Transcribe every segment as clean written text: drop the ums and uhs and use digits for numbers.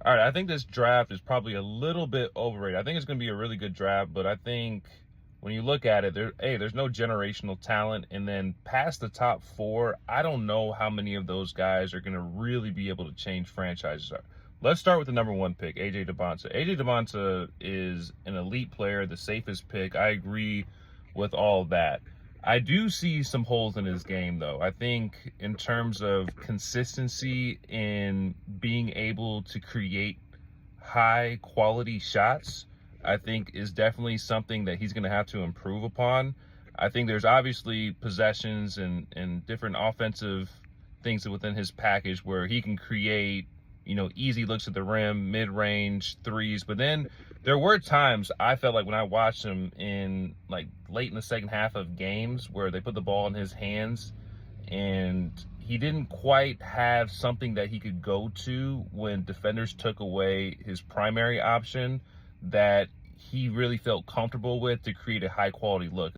All right, I think this draft is probably a little bit overrated. I think it's going to be a really good draft, but I think when you look at it, there's no generational talent. And then past the top four, I don't know how many of those guys are going to really be able to change franchises. Let's start with the number one pick, AJ Debonta. AJ Debonta is an elite player, the safest pick. I agree with all that. I do see some holes in his game, though. I think in terms of consistency in being able to create high quality shots, I think is definitely something that he's going to have to improve upon. I think there's obviously possessions and different offensive things within his package where he can create, easy looks at the rim, mid-range threes. But then there were times I felt like when I watched him in like late in the second half of games where they put the ball in his hands and he didn't quite have something that he could go to when defenders took away his primary option that he really felt comfortable with to create a high quality look.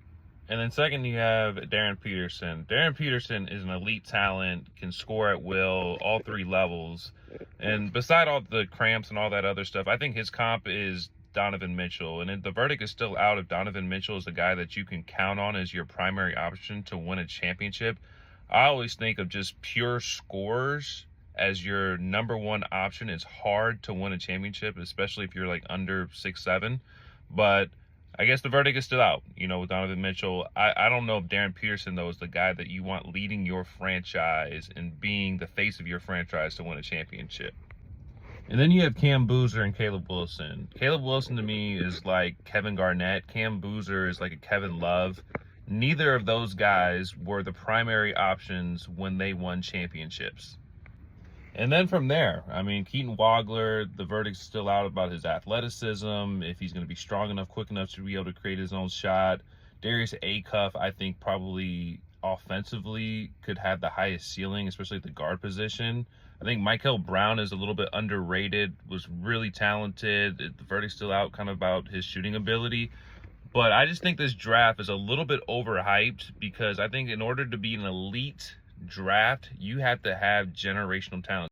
And then second, you have Darren Peterson. Darren Peterson is an elite talent, can score at will, all three levels. And beside all the cramps and all that other stuff, I think his comp is Donovan Mitchell. And the verdict is still out if Donovan Mitchell is the guy that you can count on as your primary option to win a championship. I always think of just pure scores as your number one option. It's hard to win a championship, especially if you're like under 6'7". But I guess the verdict is still out, with Donovan Mitchell. I don't know if Darren Peterson, though, is the guy that you want leading your franchise and being the face of your franchise to win a championship. And then you have Cam Boozer and Caleb Wilson. Caleb Wilson, to me, is like Kevin Garnett. Cam Boozer is like a Kevin Love. Neither of those guys were the primary options when they won championships. And then from there, Keaton Wagler, the verdict's still out about his athleticism, if he's going to be strong enough, quick enough to be able to create his own shot. Darius Acuff, I think, probably offensively could have the highest ceiling, especially at the guard position. I think Michael Brown is a little bit underrated, was really talented. The verdict's still out kind of about his shooting ability. But I just think this draft is a little bit overhyped because I think in order to be an elite draft, you have to have generational talent.